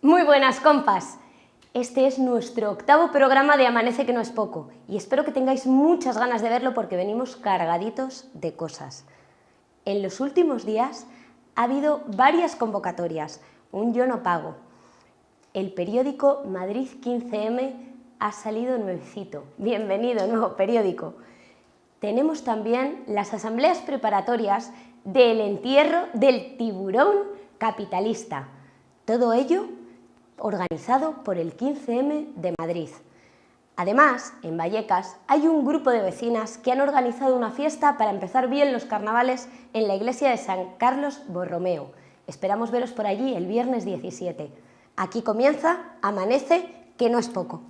Muy buenas, compas. Este es nuestro 8º programa de Amanece que no es poco y espero que tengáis muchas ganas de verlo porque venimos cargaditos de cosas. En los últimos días ha habido varias convocatorias, un yo no pago. El periódico Madrid 15M ha salido nuevecito. Bienvenido, nuevo periódico. Tenemos también las asambleas preparatorias del entierro del tiburón capitalista. Todo ello organizado por el 15M de Madrid. Además, en Vallecas hay un grupo de vecinas que han organizado una fiesta para empezar bien los carnavales en la iglesia de San Carlos Borromeo. Esperamos veros por allí el viernes 17. Aquí comienza Amanece, que no es poco.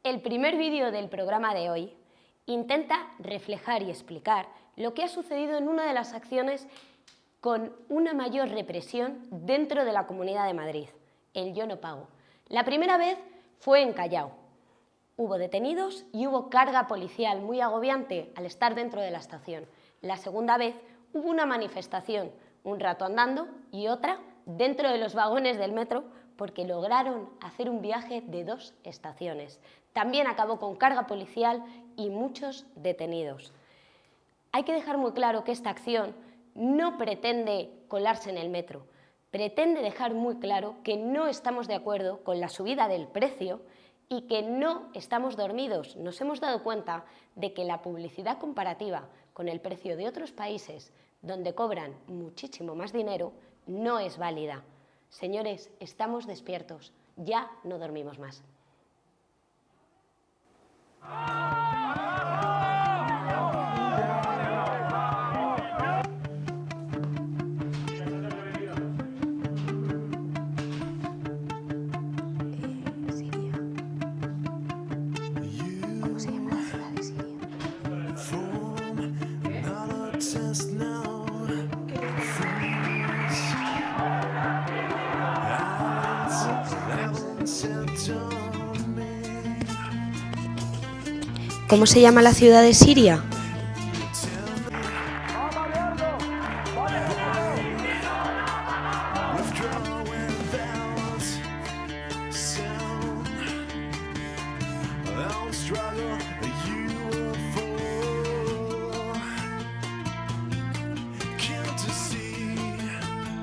El primer vídeo del programa de hoy intenta reflejar y explicar lo que ha sucedido en una de las acciones con una mayor represión dentro de la Comunidad de Madrid, el Yo no pago. La primera vez fue en Callao. Hubo detenidos y hubo carga policial muy agobiante al estar dentro de la estación. La segunda vez hubo una manifestación, un rato andando y otra dentro de los vagones del metro, porque lograron hacer un viaje de 2 estaciones. También acabó con carga policial y muchos detenidos. Hay que dejar muy claro que esta acción no pretende colarse en el metro, pretende dejar muy claro que no estamos de acuerdo con la subida del precio y que no estamos dormidos. Nos hemos dado cuenta de que la publicidad comparativa con el precio de otros países donde cobran muchísimo más dinero no es válida. Señores, estamos despiertos, ya no dormimos más. Siria. ¿Cómo se llama la ciudad de Siria? ¿Cómo se llama la ciudad de Siria?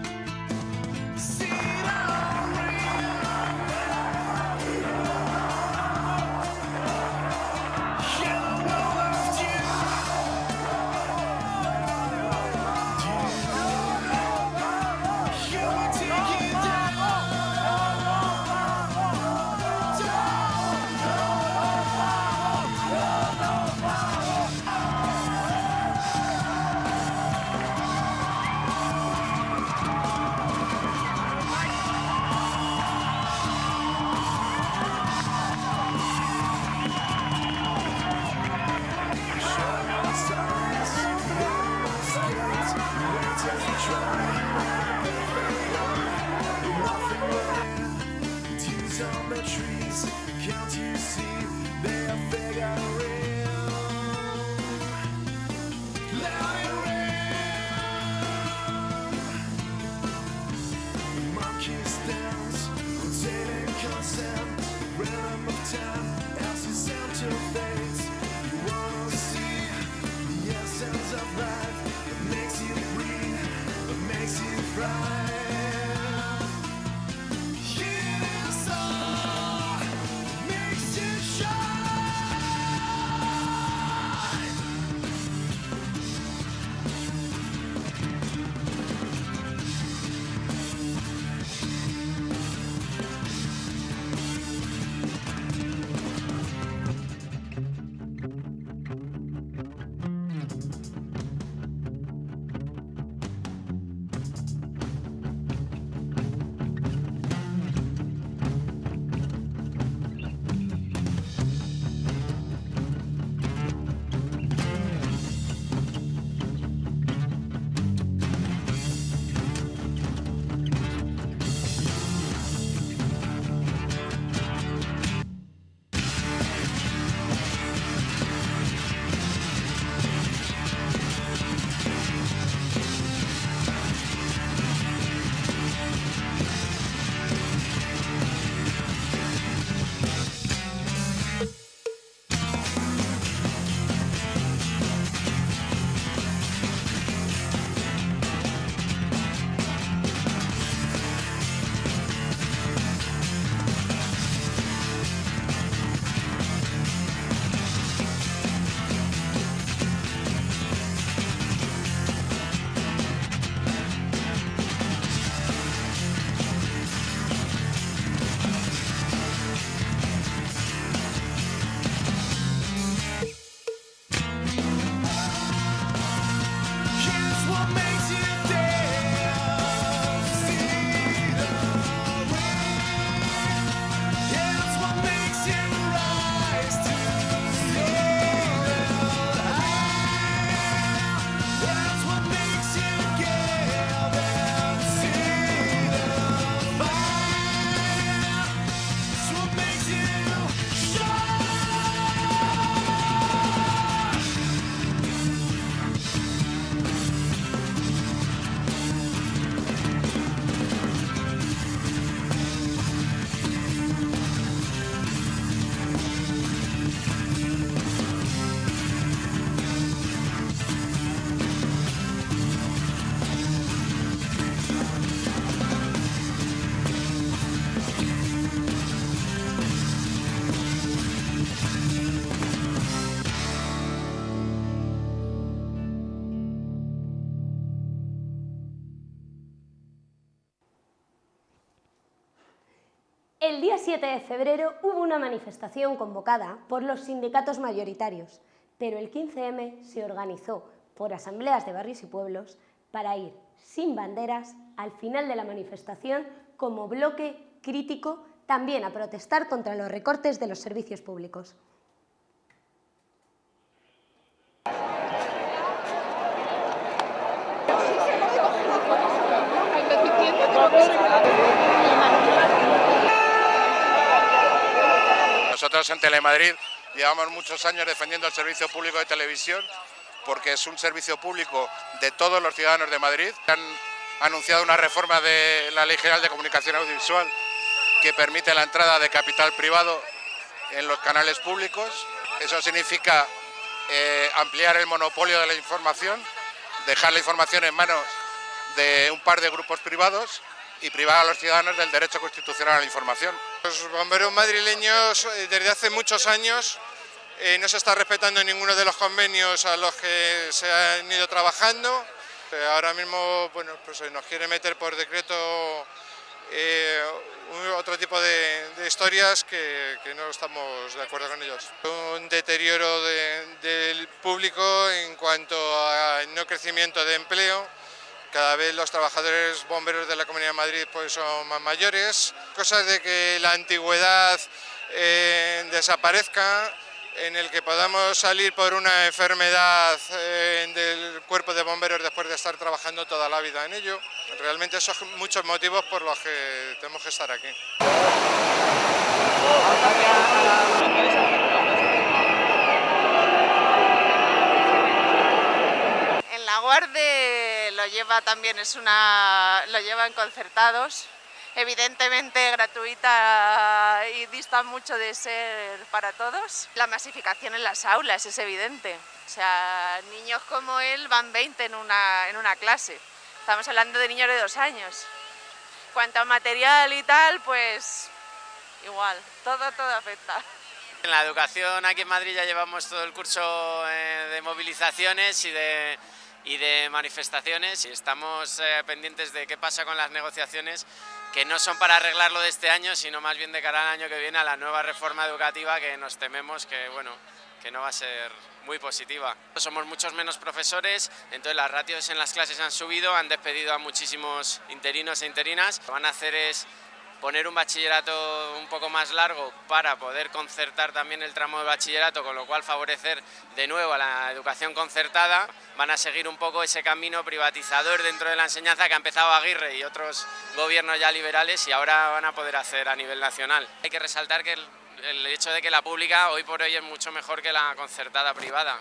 El día 7 de febrero hubo una manifestación convocada por los sindicatos mayoritarios, pero el 15M se organizó por asambleas de barrios y pueblos para ir sin banderas al final de la manifestación como bloque crítico también a protestar contra los recortes de los servicios públicos. Nosotros en Telemadrid llevamos muchos años defendiendo el servicio público de televisión porque es un servicio público de todos los ciudadanos de Madrid. Han anunciado una reforma de la Ley General de Comunicación Audiovisual que permite la entrada de capital privado en los canales públicos. Eso significa ampliar el monopolio de la información, dejar la información en manos de un par de grupos privados y privar a los ciudadanos del derecho constitucional a la información. Los bomberos madrileños desde hace muchos años no se está respetando ninguno de los convenios a los que se han ido trabajando. Ahora mismo pues nos quiere meter por decreto otro tipo de historias que no estamos de acuerdo con ellos. Un deterioro del público en cuanto al no crecimiento de empleo. Cada vez los trabajadores bomberos de la Comunidad de Madrid pues, son más mayores. Cosas de que la antigüedad desaparezca, en el que podamos salir por una enfermedad del cuerpo de bomberos después de estar trabajando toda la vida en ello. Realmente esos son muchos motivos por los que tenemos que estar aquí. En la Guarde lo lleva también, lo lleva en concertados, evidentemente gratuita y dista mucho de ser para todos. La masificación en las aulas es evidente, o sea, niños como él van 20 en una clase, estamos hablando de niños de 2 años. Cuanto a material y tal, pues igual, todo afecta. En la educación aquí en Madrid ya llevamos todo el curso de movilizaciones y de manifestaciones y estamos pendientes de qué pasa con las negociaciones que no son para arreglarlo de este año, sino más bien de cara al año que viene a la nueva reforma educativa que nos tememos que, bueno, que no va a ser muy positiva. Somos muchos menos profesores, entonces las ratios en las clases han subido, han despedido a muchísimos interinos e interinas. Lo que van a hacer es poner un bachillerato un poco más largo para poder concertar también el tramo de bachillerato, con lo cual favorecer de nuevo a la educación concertada. Van a seguir un poco ese camino privatizador dentro de la enseñanza que ha empezado Aguirre y otros gobiernos ya liberales y ahora van a poder hacer a nivel nacional. Hay que resaltar que el hecho de que la pública hoy por hoy es mucho mejor que la concertada privada.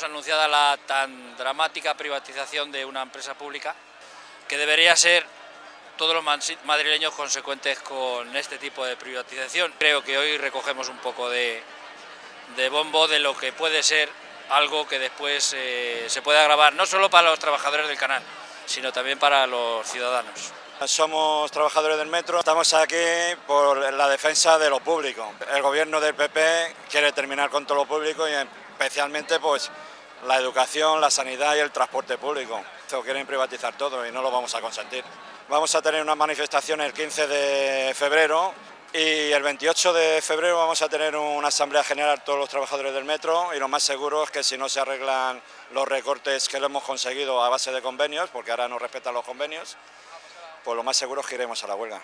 Anunciada la tan dramática privatización de una empresa pública que debería ser todos los madrileños consecuentes con este tipo de privatización. Creo que hoy recogemos un poco de bombo de lo que puede ser algo que después se puede agravar no solo para los trabajadores del canal, sino también para los ciudadanos. Somos trabajadores del metro, estamos aquí por la defensa de lo público. El gobierno del PP quiere terminar con todo lo público y especialmente pues la educación, la sanidad y el transporte público. Quieren privatizar todo y no lo vamos a consentir. Vamos a tener una manifestación el 15 de febrero y el 28 de febrero vamos a tener una asamblea general todos los trabajadores del metro y lo más seguro es que si no se arreglan los recortes que lo hemos conseguido a base de convenios, porque ahora no respetan los convenios, pues lo más seguro es que iremos a la huelga.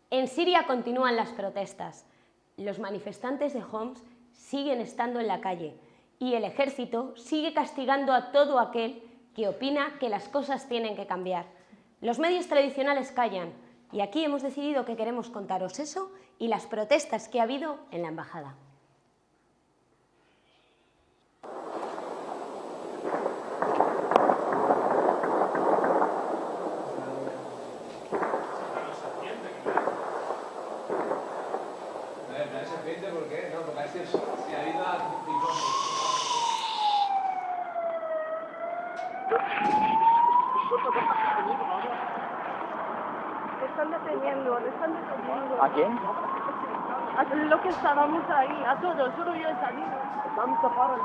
En Siria continúan las protestas. Los manifestantes de Homs siguen estando en la calle y el ejército sigue castigando a todo aquel que opina que las cosas tienen que cambiar. Los medios tradicionales callan y aquí hemos decidido que queremos contaros eso y las protestas que ha habido en la embajada. Están deteniendo. ¿A quién? A los que estábamos ahí, a todos, solo yo he salido. Vamos a parar.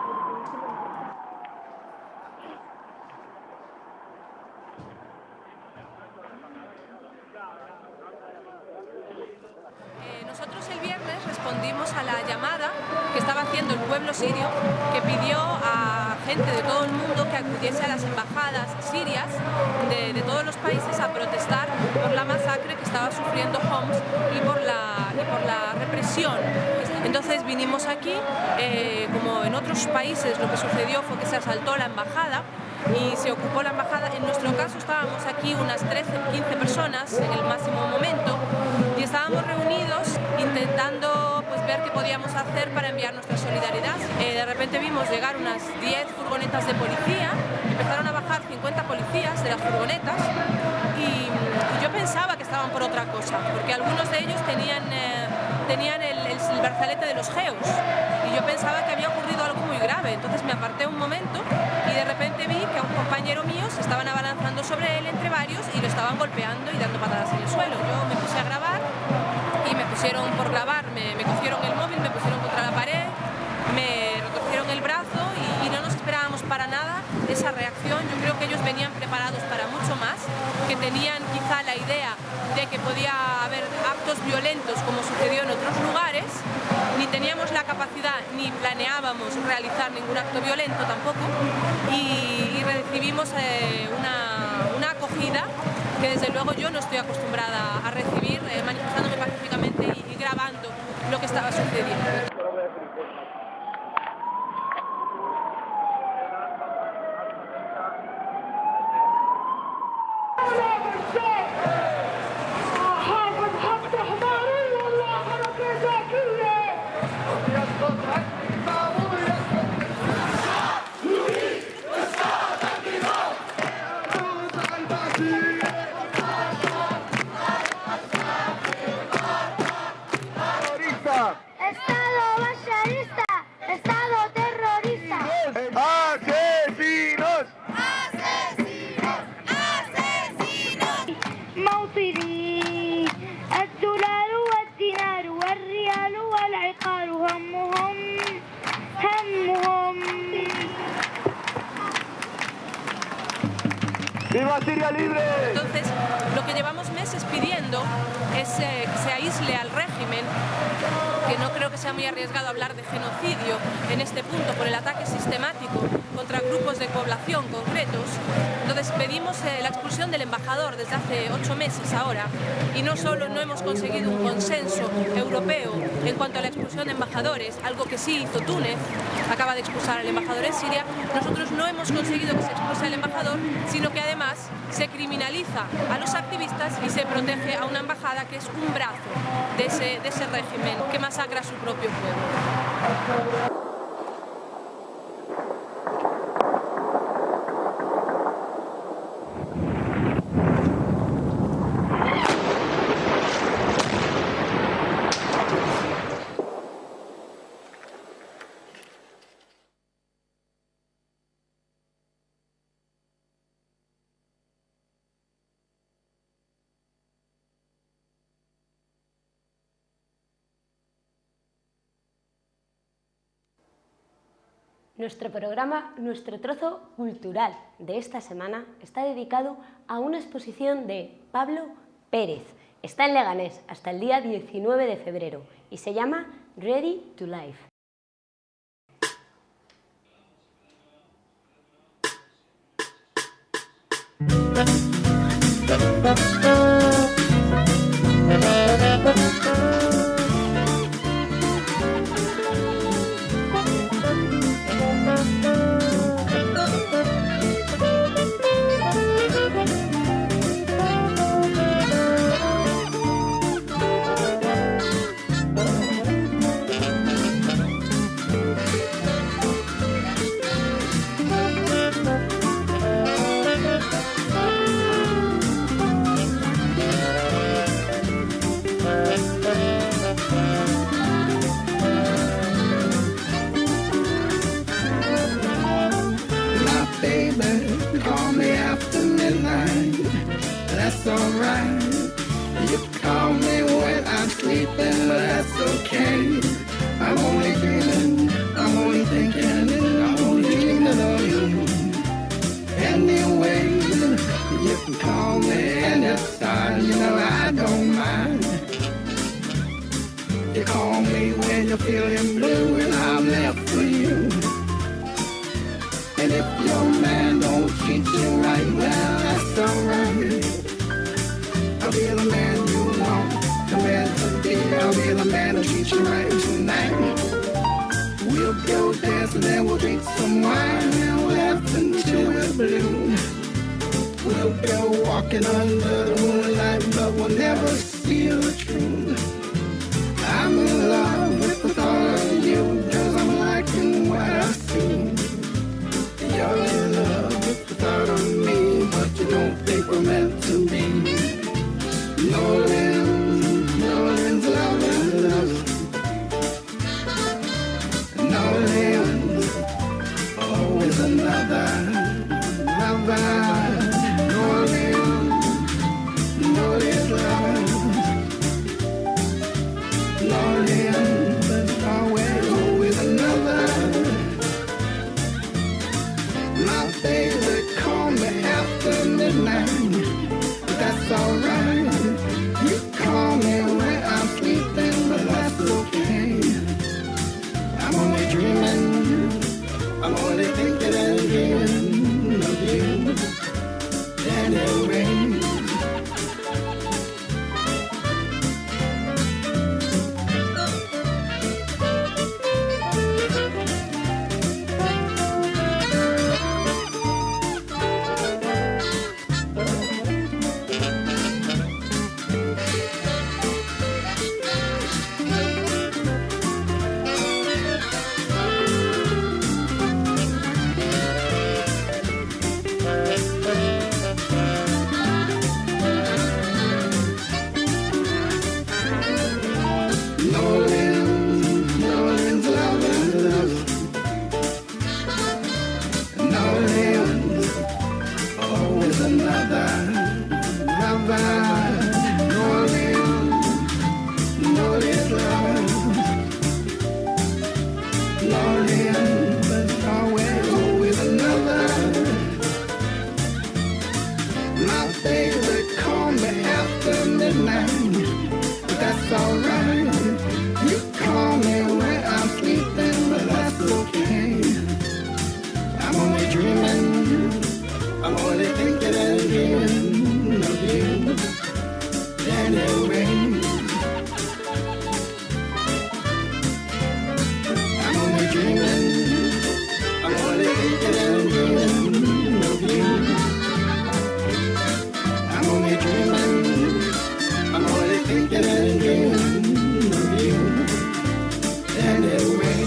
Nosotros el viernes respondimos a la llamada que estaba haciendo el pueblo sirio, que pidió a gente de todo el mundo que acudiese a las embajadas sirias de todos los países a protestar por la masacre que estaba sufriendo Homs y por la represión. Entonces vinimos aquí, como en otros países lo que sucedió fue que se asaltó la embajada y se ocupó la embajada. En nuestro caso estábamos aquí unas 13, 15 personas en el máximo momento y estábamos reunidos intentando ver qué podíamos hacer para enviar nuestra solidaridad. De repente vimos llegar unas 10 furgonetas de policía, empezaron a bajar 50 policías de las furgonetas y yo pensaba que estaban por otra cosa, porque algunos de ellos tenían el brazalete de los geos y yo pensaba que había ocurrido algo muy grave. Entonces me aparté un momento y de repente vi que a un compañero mío se estaban abalanzando sobre él entre varios y lo estaban golpeando y dando patadas en el suelo. Yo me puse a grabar y me pusieron por grabar, me cogieron el móvil, me pusieron contra la pared, me retorcieron el brazo y no nos esperábamos para nada esa reacción. Yo creo que ellos venían preparados para mucho más, que tenían quizá la idea de que podía haber actos violentos como sucedió en otros lugares. Ni teníamos la capacidad ni planeábamos realizar ningún acto violento tampoco y recibimos una acogida que desde luego yo no estoy acostumbrada a recibir, manifestándome pacíficamente y grabando lo que estaba sucediendo. Estado basharista, Estado terrorista. ¡Asesinos! ¡Asesinos! ¡Asesinos! موطني الدولار والدينار والريال والعقار همهم ¡Viva Siria libre! Entonces, lo que llevamos meses pidiendo es que se aísle al régimen, que no creo que sea muy arriesgado hablar de genocidio en este punto por el ataque sistemático contra grupos de población concretos. Entonces pedimos la expulsión del embajador desde hace 8 meses ahora y no solo no hemos conseguido un consenso europeo en cuanto a la expulsión de embajadores, algo que sí hizo Túnez, acaba de expulsar al embajador en Siria, nosotros no hemos conseguido que se expulse al embajador, sino que además se criminaliza a los activistas y se protege a una embajada que es un brazo de ese régimen que masacra a su propio pueblo. Nuestro programa, nuestro trozo cultural de esta semana está dedicado a una exposición de Pablo Pérez. Está en Leganés hasta el día 19 de febrero y se llama Ready to Live. That's alright. You call me when I'm sleeping, but that's okay. I'm only dreaming, I'm only thinking, I'm only dreaming of you. Anyway, you can call me anytime, you know I don't mind. You call me when you're feeling blue and I'm there for you. And if your man don't treat you right, well, that's alright. I'll be the man you want, the man to be. I'll be the man who treats you right tonight. We'll go dancing and we'll drink some wine and laugh until we're blue. We'll go walking under the moonlight, but we'll never see the truth. I'm in love with the thought of you, 'cause I'm liking what I see. You're in love with the thought of me, but you don't think we're meant to be. Nolan's love. Nolan's always another. Nolan's love. Nolan's always another. My baby call me after midnight, but that's alright. You call me when I'm sleeping, but that's okay. I'm only dreaming, I'm only thinking and dreaming of you. Anyway. Nolan's love. Nolan's always another. Nolan's love. Nolan's always another. My baby call me after midnight, but that's alright. You call me when I'm sleeping, but that's okay. I'm only dreaming, I'm only thinking and dreaming of you. Anyway, I'm only dreaming, I'm only thinking and dreaming of you. I'm only dreaming, I'm only thinking and dreaming of you. Anyway.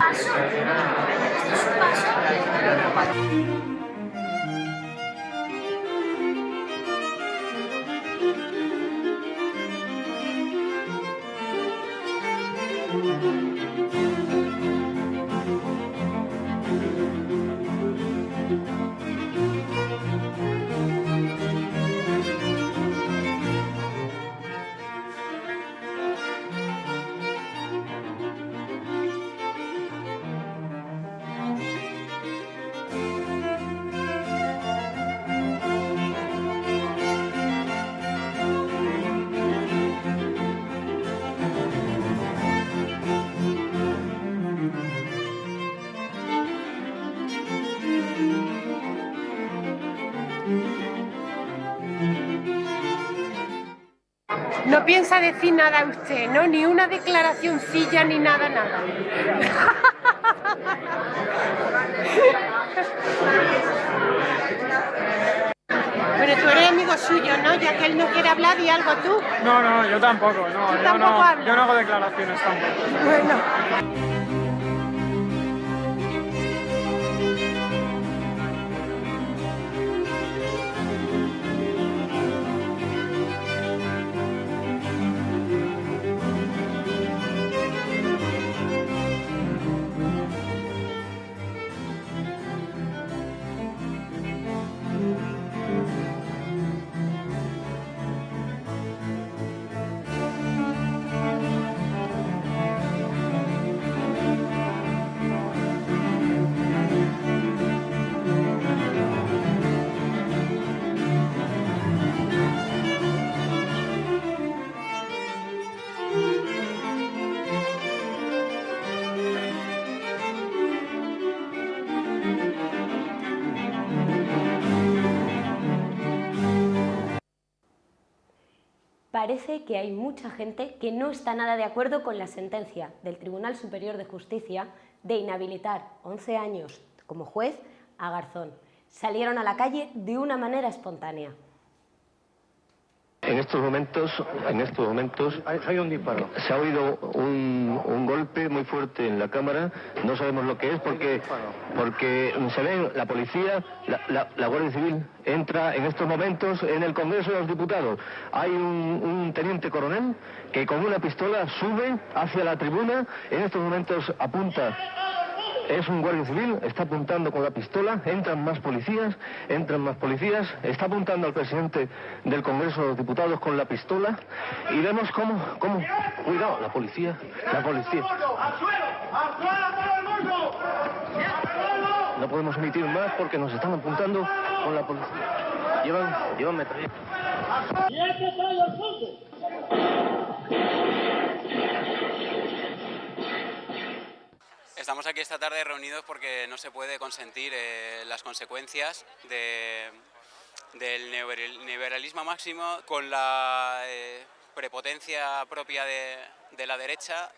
paso. Este es su paso. No piensa decir nada usted, ¿no? Ni una declaracioncilla ni nada, nada. Pero tú eres amigo suyo, ¿no? Ya que él no quiere hablar, ¿y algo tú? No, yo tampoco, no. Yo no hago declaraciones tampoco. Bueno. Parece que hay mucha gente que no está nada de acuerdo con la sentencia del Tribunal Superior de Justicia de inhabilitar 11 años como juez a Garzón. Salieron a la calle de una manera espontánea. En estos momentos hay un disparo. Se ha oído un golpe muy fuerte en la cámara. No sabemos lo que es porque se ve la policía, la Guardia Civil entra en estos momentos en el Congreso de los Diputados. Hay un teniente coronel que con una pistola sube hacia la tribuna. En estos momentos apunta. Es un guardia civil, está apuntando con la pistola, entran más policías, está apuntando al presidente del Congreso de los Diputados con la pistola y vemos cómo, cuidado, la policía. No podemos emitir más porque nos están apuntando con la policía. Llevan metralletas. Estamos aquí esta tarde reunidos porque no se puede consentir las consecuencias del neoliberalismo máximo con la prepotencia propia de la derecha.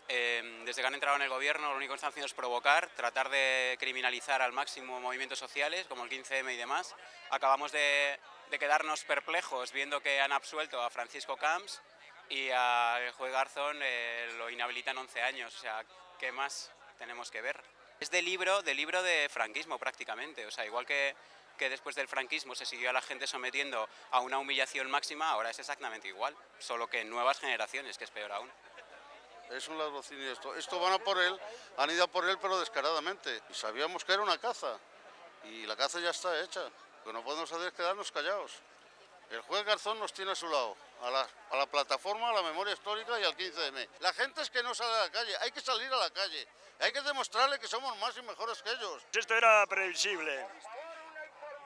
Desde que han entrado en el gobierno, lo único que están haciendo es provocar, tratar de criminalizar al máximo movimientos sociales como el 15M y demás. Acabamos de quedarnos perplejos viendo que han absuelto a Francisco Camps y al juez Garzón lo inhabilitan 11 años. O sea, ¿qué más tenemos que ver? Es de libro de franquismo prácticamente, o sea, igual que después del franquismo se siguió a la gente sometiendo a una humillación máxima, ahora es exactamente igual, solo que en nuevas generaciones, que es peor aún. Es un latrocinio esto. Esto van a por él, han ido a por él pero descaradamente. Y sabíamos que era una caza y la caza ya está hecha. Lo que no podemos hacer es quedarnos callados. El juez Garzón nos tiene a su lado, a la plataforma, a la memoria histórica y al 15M. La gente es que no sale a la calle, hay que salir a la calle. Hay que demostrarle que somos más y mejores que ellos. Esto era previsible.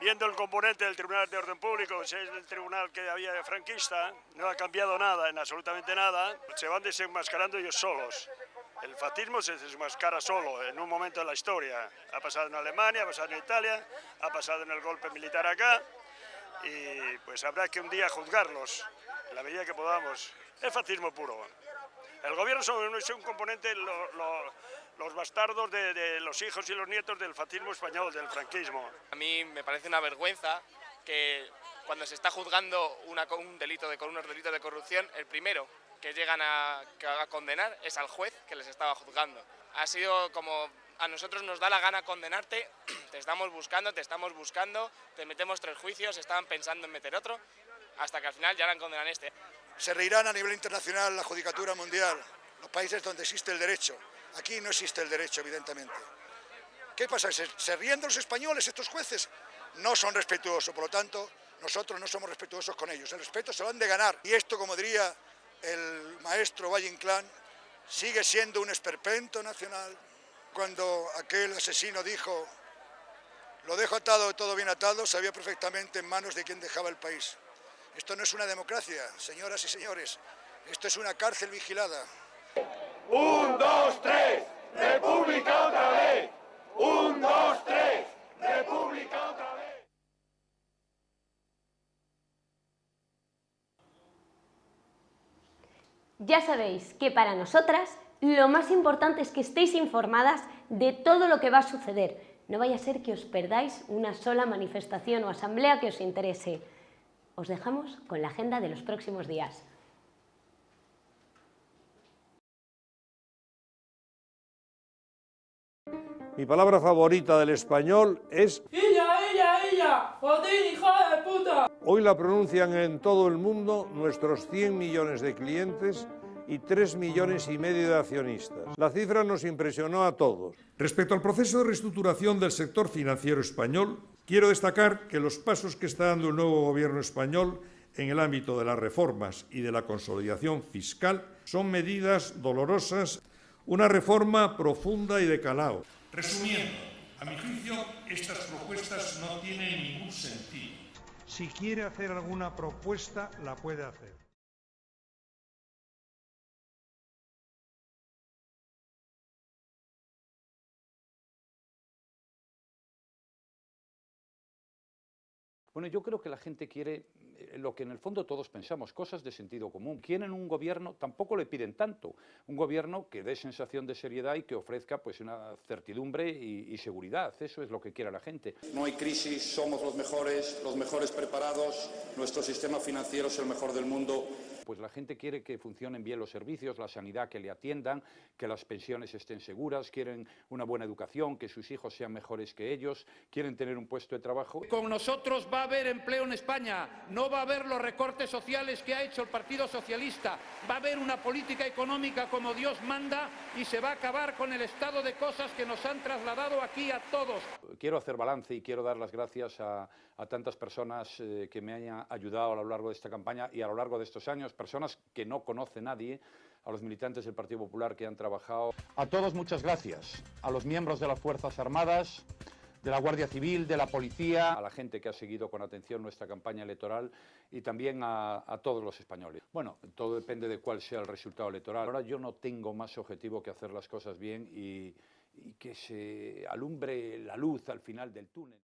Viendo el componente del Tribunal de Orden Público, es el tribunal que había franquista, no ha cambiado nada, en absolutamente nada. Se van desenmascarando ellos solos. El fascismo se desmascara solo en un momento de la historia. Ha pasado en Alemania, ha pasado en Italia, ha pasado en el golpe militar acá. Y pues habrá que un día juzgarlos, en la medida que podamos. Es fascismo puro. El gobierno es un componente, los bastardos de los hijos y los nietos del fascismo español, del franquismo. A mí me parece una vergüenza que cuando se está juzgando unos delitos de corrupción, el primero que llegan a condenar es al juez que les estaba juzgando. ha sido como a nosotros nos da la gana condenarte, te estamos buscando, te metemos 3 juicios, estaban pensando en meter otro, hasta que al final ya la condenan este. Se reirán a nivel internacional la judicatura mundial, los países donde existe el derecho. Aquí no existe el derecho, evidentemente. ¿Qué pasa? ¿Se ríen de los españoles estos jueces? No son respetuosos, por lo tanto, nosotros no somos respetuosos con ellos. El respeto se lo han de ganar. Y esto, como diría el maestro Valle Inclán, sigue siendo un esperpento nacional. Cuando aquel asesino dijo, lo dejo atado, todo bien atado, sabía perfectamente en manos de quién dejaba el país. Esto no es una democracia, señoras y señores. Esto es una cárcel vigilada. 1, 2, 3, República otra vez. 1, 2, 3, República otra vez. Ya sabéis que para nosotras lo más importante es que estéis informadas de todo lo que va a suceder. No vaya a ser que os perdáis una sola manifestación o asamblea que os interese. Os dejamos con la agenda de los próximos días. Mi palabra favorita del español es ¡Illa! ¡Joder, hija de puta! Hoy la pronuncian en todo el mundo nuestros 100 millones de clientes y 3,5 millones de accionistas. La cifra nos impresionó a todos. Respecto al proceso de reestructuración del sector financiero español, quiero destacar que los pasos que está dando el nuevo gobierno español en el ámbito de las reformas y de la consolidación fiscal son medidas dolorosas, una reforma profunda y de calado. Resumiendo, a mi juicio, estas propuestas no tienen ningún sentido. Si quiere hacer alguna propuesta, la puede hacer. Bueno, yo creo que la gente quiere lo que en el fondo todos pensamos, cosas de sentido común. Quieren un gobierno, tampoco le piden tanto, un gobierno que dé sensación de seriedad y que ofrezca pues una certidumbre y seguridad. Eso es lo que quiere la gente. No hay crisis, somos los mejores preparados, nuestro sistema financiero es el mejor del mundo. Pues la gente quiere que funcionen bien los servicios, la sanidad, que le atiendan, que las pensiones estén seguras, quieren una buena educación, que sus hijos sean mejores que ellos, quieren tener un puesto de trabajo. Con nosotros va a haber empleo en España, no va a haber los recortes sociales que ha hecho el Partido Socialista, va a haber una política económica como Dios manda y se va a acabar con el estado de cosas que nos han trasladado aquí a todos. Quiero hacer balance y quiero dar las gracias a tantas personas que me hayan ayudado a lo largo de esta campaña y a lo largo de estos años, personas que no conoce nadie, a los militantes del Partido Popular que han trabajado. A todos muchas gracias, a los miembros de las Fuerzas Armadas, de la Guardia Civil, de la Policía, a la gente que ha seguido con atención nuestra campaña electoral y también a todos los españoles. Bueno, todo depende de cuál sea el resultado electoral. Ahora yo no tengo más objetivo que hacer las cosas bien y que se alumbre la luz al final del túnel.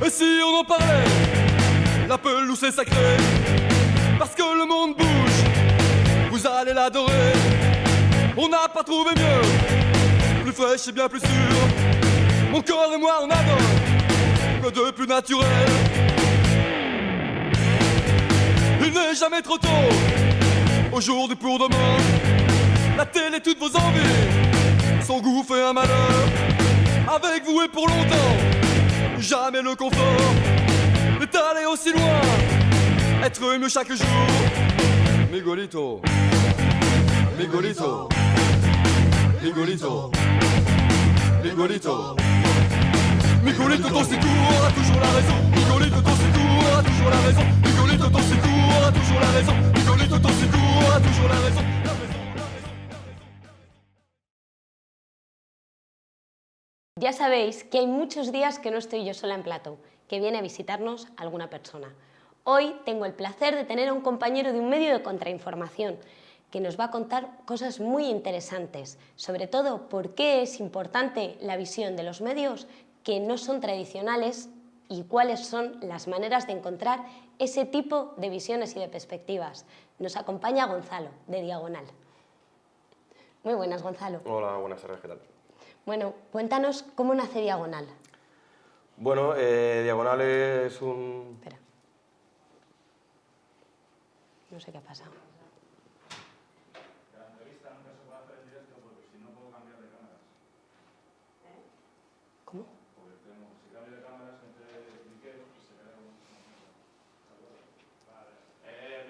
Et si on en parlait, la pelouse est sacrée, parce que le monde bouge, vous allez l'adorer. On n'a pas trouvé mieux, plus fraîche et bien plus sûre. Mon corps et moi on adore, que de plus naturel. Il n'est jamais trop tôt, aujourd'hui pour demain. La télé, toutes vos envies, son gouffre et un malheur. Avec vous et pour longtemps, jamais le confort n'est allé aussi loin, être ému chaque jour. Miguelito, Miguelito, Miguelito, Miguelito, Miguelito, ton secours a toujours la raison. Miguelito, ton secours a toujours la raison. Miguelito, ton secours a toujours la raison. Miguelito, ton secours a toujours la raison. Ya sabéis que hay muchos días que no estoy yo sola en plató, que viene a visitarnos alguna persona. Hoy tengo el placer de tener a un compañero de un medio de contrainformación que nos va a contar cosas muy interesantes, sobre todo por qué es importante la visión de los medios que no son tradicionales y cuáles son las maneras de encontrar ese tipo de visiones y de perspectivas. Nos acompaña Gonzalo, de Diagonal. Muy buenas, Gonzalo. Hola, buenas tardes, ¿qué tal? Bueno, cuéntanos cómo nace Diagonal. Bueno, Diagonal es un... Espera. No sé qué ha pasado. La entrevista nunca se puede hacer en directo porque si no puedo cambiar de cámaras. ¿Cómo? Porque si cambio de cámaras entre cliqueo y se queda como... Vale.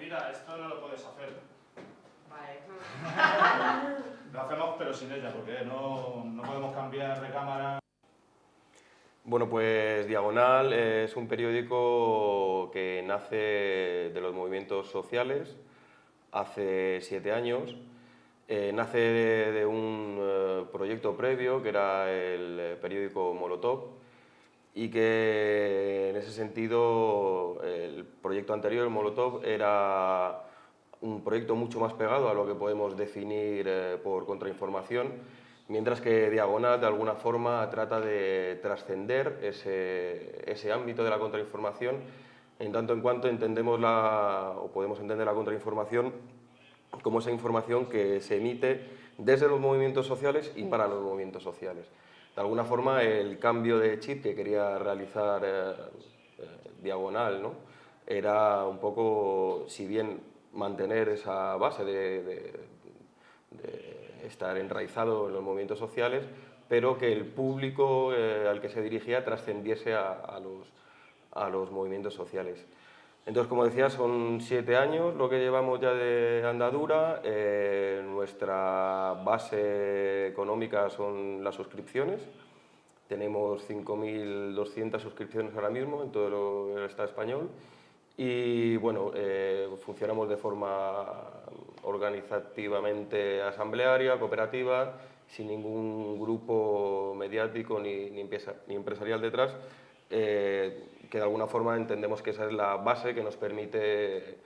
Mira, esto no lo puedes hacer. Vale. Lo hacemos pero sin ella porque no podemos cambiar de cámara. Bueno, pues Diagonal es un periódico que nace de los movimientos sociales hace 7 años. Nace de un proyecto previo que era el periódico Molotov y que en ese sentido el proyecto anterior, el Molotov, era un proyecto mucho más pegado a lo que podemos definir por contrainformación, mientras que Diagonal de alguna forma trata de trascender ese ámbito de la contrainformación en tanto en cuanto entendemos o podemos entender la contrainformación como esa información que se emite desde los movimientos sociales y para los movimientos sociales. De alguna forma el cambio de chip que quería realizar Diagonal, ¿no?, era un poco, si bien mantener esa base de estar enraizado en los movimientos sociales, pero que el público al que se dirigía trascendiese a los movimientos sociales. Entonces, como decía, son 7 años lo que llevamos ya de andadura. Nuestra base económica son las suscripciones. Tenemos 5.200 suscripciones ahora mismo en todo el Estado español. Y bueno, funcionamos de forma organizativamente asamblearia, cooperativa, sin ningún grupo mediático ni empresarial detrás, que de alguna forma entendemos que esa es la base que nos permite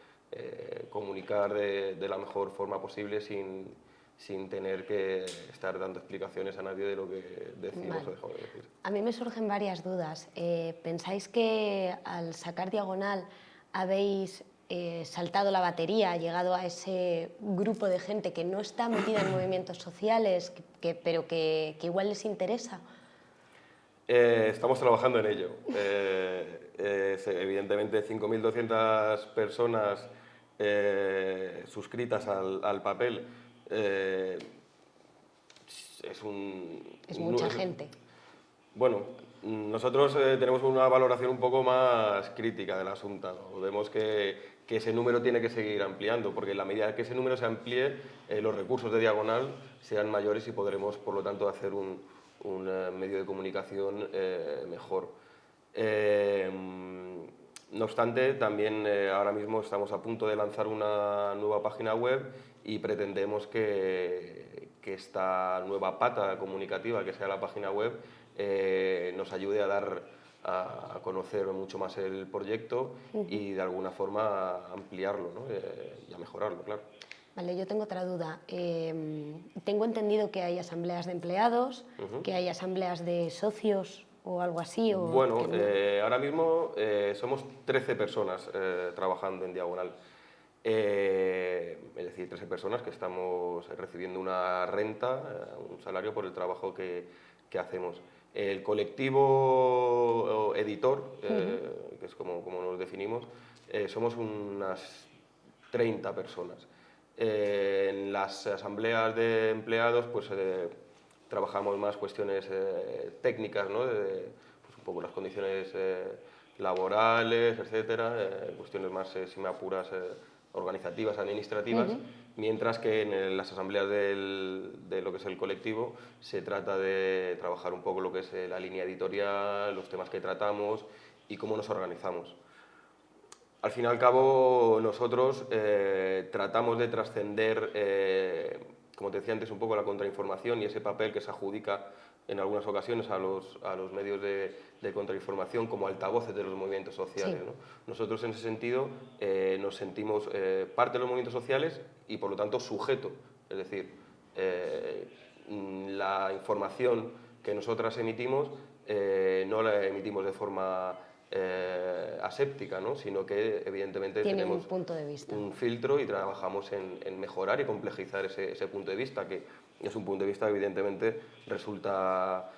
comunicar de la mejor forma posible sin tener que estar dando explicaciones a nadie de lo que decimos o dejamos de decir. A mí me surgen varias dudas. ¿Pensáis que al sacar Diagonal habéis saltado la batería, llegado a ese grupo de gente que no está metida en movimientos sociales, pero que igual les interesa? Estamos trabajando en ello. Evidentemente 5.200 personas suscritas al papel es mucha gente. Bueno, nosotros tenemos una valoración un poco más crítica del asunto, ¿no? Vemos que ese número tiene que seguir ampliando, porque en la medida que ese número se amplíe, los recursos de Diagonal serán mayores y podremos, por lo tanto, hacer un medio de comunicación mejor. No obstante, también ahora mismo estamos a punto de lanzar una nueva página web y pretendemos que esta nueva pata comunicativa, que sea la página web, nos ayude a dar a conocer mucho más el proyecto y de alguna forma a ampliarlo, ¿no? Y a mejorarlo, claro. Vale, yo tengo otra duda. Tengo entendido que hay asambleas de empleados, que hay asambleas de socios o algo así. ¿O bueno, ahora mismo somos 13 personas trabajando en Diagonal. Es decir, 13 personas que estamos recibiendo una renta, un salario por el trabajo que hacemos. El colectivo editor, que es como nos definimos, somos unas 30 personas. En las asambleas de empleados pues trabajamos más cuestiones técnicas, ¿no? Pues un poco las condiciones laborales, etcétera, cuestiones más, si me apuras, organizativas, administrativas, mientras que en las asambleas de lo que es el colectivo se trata de trabajar un poco lo que es la línea editorial, los temas que tratamos y cómo nos organizamos. Al fin y al cabo, nosotros tratamos de trascender, como te decía antes, un poco la contrainformación y ese papel que se adjudica en algunas ocasiones a los medios de contrainformación como altavoces de los movimientos sociales, ¿no? Nosotros, en ese sentido, nos sentimos parte de los movimientos sociales y, por lo tanto, sujeto. Es decir, la información que nosotras emitimos no la emitimos de forma aséptica, ¿no? Sino que evidentemente Tiene tenemos un punto de vista. un filtro y trabajamos en mejorar y complejizar ese punto de vista, que es un punto de vista que evidentemente resulta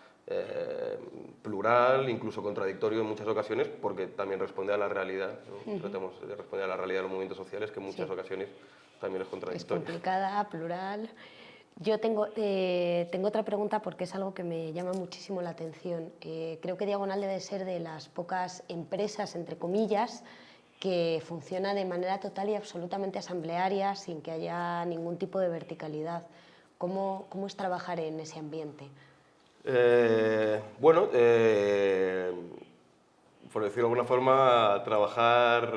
plural, incluso contradictorio en muchas ocasiones, porque también responde a la realidad, ¿no? Tratamos de responder a la realidad de los movimientos sociales, que en muchas ocasiones también es contradictorio. Es complicada, plural. Yo tengo otra pregunta porque es algo que me llama muchísimo la atención. Creo que Diagonal debe ser de las pocas empresas, entre comillas, que funciona de manera total y absolutamente asamblearia, sin que haya ningún tipo de verticalidad. ¿Cómo es trabajar en ese ambiente? Bueno, por decirlo de alguna forma, trabajar,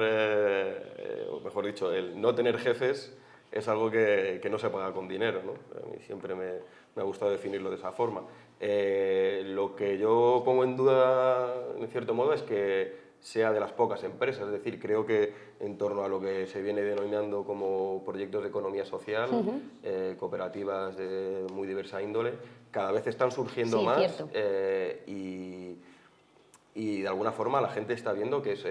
o mejor dicho, el no tener jefes es algo que no se paga con dinero, ¿no? A mí siempre me ha gustado definirlo de esa forma. Lo que yo pongo en duda, en cierto modo, es que sea de las pocas empresas, es decir, creo que en torno a lo que se viene denominando como proyectos de economía social, cooperativas de muy diversa índole, cada vez están surgiendo más y de alguna forma la gente está viendo que es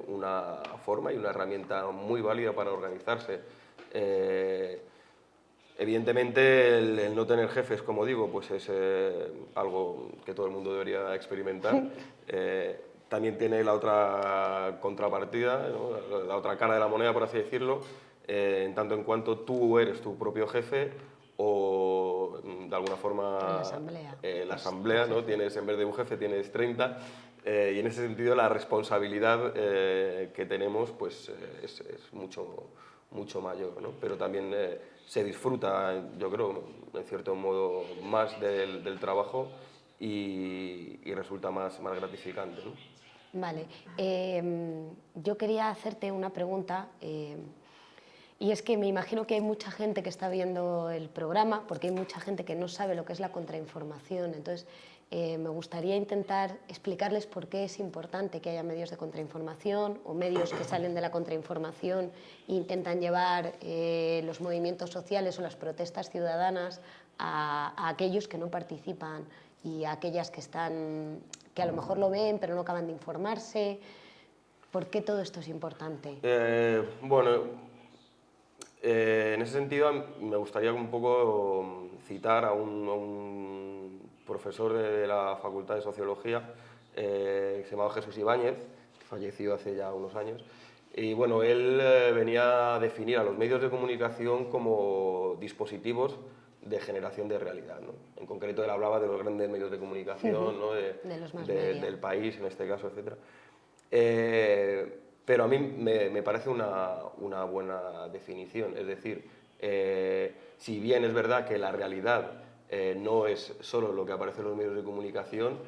una forma y una herramienta muy válida para organizarse. Evidentemente el no tener jefes, como digo, pues es algo que todo el mundo debería experimentar. También tiene la otra contrapartida, ¿no? La otra cara de la moneda, por así decirlo, en tanto en cuanto tú eres tu propio jefe o de alguna forma la asamblea, ¿no? Tienes, en vez de un jefe tienes 30 y en ese sentido la responsabilidad que tenemos pues es mucho mayor, ¿no? Pero también se disfruta, yo creo, en cierto modo, más del trabajo y resulta más gratificante, ¿no? Vale. Yo quería hacerte una pregunta y es que me imagino que hay mucha gente que está viendo el programa porque hay mucha gente que no sabe lo que es la contrainformación. Entonces, me gustaría intentar explicarles por qué es importante que haya medios de contrainformación o medios que salen de la contrainformación e intentan llevar los movimientos sociales o las protestas ciudadanas a aquellos que no participan y a aquellas que a lo mejor lo ven pero no acaban de informarse. ¿Por qué todo esto es importante? Bueno, en ese sentido me gustaría un poco citar a un profesor de la Facultad de Sociología que se llamaba Jesús Ibáñez, que falleció hace ya unos años. Y bueno, él venía a definir a los medios de comunicación como dispositivos de generación de realidad, ¿no? En concreto, él hablaba de los grandes medios de comunicación, ¿no? Del país, en este caso, etc. Pero a mí me parece una buena definición. Es decir, si bien es verdad que la realidad no es solo lo que aparece en los medios de comunicación,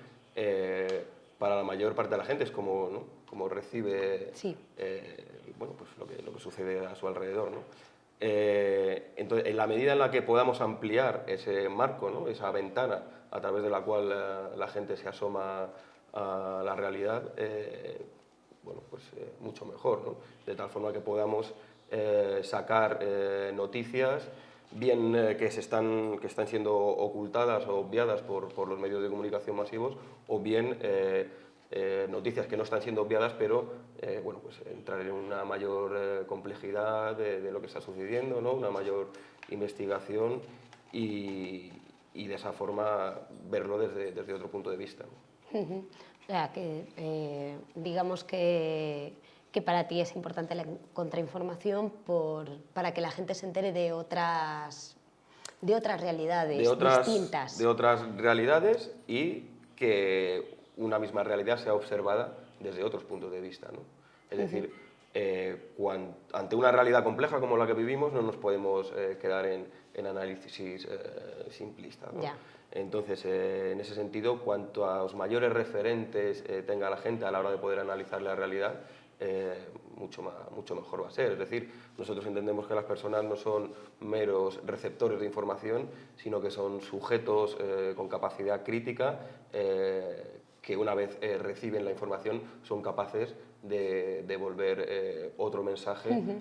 para la mayor parte de la gente es como, ¿no? Como recibe bueno, pues lo que sucede a su alrededor, ¿no? Entonces, en la medida en la que podamos ampliar ese marco, ¿no? Esa ventana a través de la cual la gente se asoma a la realidad, bueno, pues mucho mejor, ¿no? De tal forma que podamos sacar noticias, bien que están siendo ocultadas o obviadas por los medios de comunicación masivos, o bien noticias que no están siendo obviadas, pero bueno, pues entrar en una mayor complejidad de lo que está sucediendo, ¿no? Una mayor investigación y de esa forma verlo desde otro punto de vista, ¿no? O sea, que digamos que para ti es importante la contrainformación para que la gente se entere de otras realidades distintas. De otras realidades y que una misma realidad sea observada desde otros puntos de vista, ¿no? Es decir, ante una realidad compleja como la que vivimos no nos podemos quedar en análisis simplistas, ¿no? Entonces, en ese sentido, cuanto a los mayores referentes tenga la gente a la hora de poder analizar la realidad, mucho mejor va a ser. Es decir, nosotros entendemos que las personas no son meros receptores de información, sino que son sujetos con capacidad crítica que una vez reciben la información son capaces de devolver otro mensaje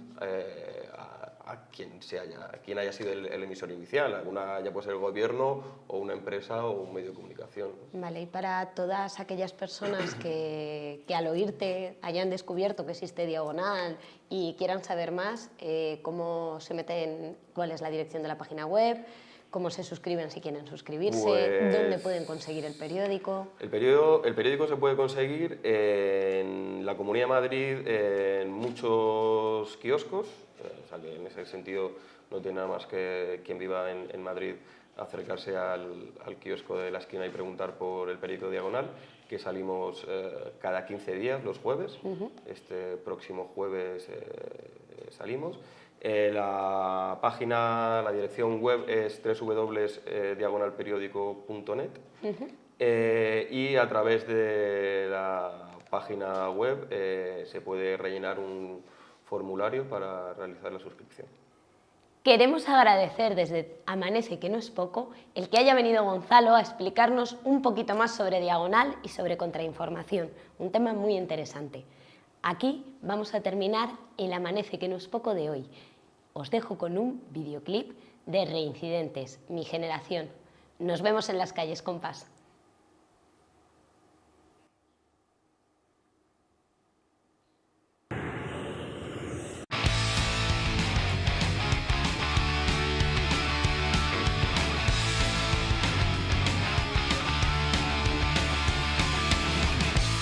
a quien haya sido el emisor inicial. Alguna ya puede ser el gobierno o una empresa o un medio de comunicación. Vale, y para todas aquellas personas que al oírte hayan descubierto que existe Diagonal y quieran saber más, ¿cómo se meten? ¿Cuál es la dirección de la página web? ¿Cómo se suscriben si quieren suscribirse? Pues, ¿dónde pueden conseguir el periódico? El periódico se puede conseguir en la Comunidad de Madrid, en muchos kioscos, o sea que en ese sentido no tiene nada más que quien viva en Madrid acercarse al kiosco de la esquina y preguntar por el periódico Diagonal, que salimos cada 15 días, los jueves. Este próximo jueves salimos. La página, la dirección web es www.diagonalperiódico.net y a través de la página web se puede rellenar un formulario para realizar la suscripción. Queremos agradecer desde Amanece, que no es poco, el que haya venido Gonzalo a explicarnos un poquito más sobre Diagonal y sobre contrainformación, un tema muy interesante. Aquí vamos a terminar el Amanece, que no es poco de hoy. Os dejo con un videoclip de Reincidentes, mi generación. Nos vemos en las calles, compás.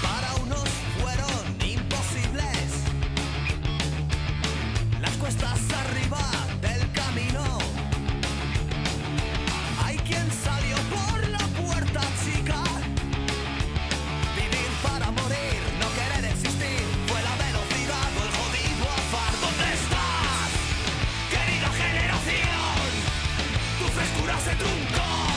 Para unos fueron imposibles las cuestas arriba del camino. Hay quien salió por la puerta chica. Vivir para morir, no querer existir, fue la velocidad o el jodido afán. ¿Dónde estás, querida generación? Tu frescura se truncó.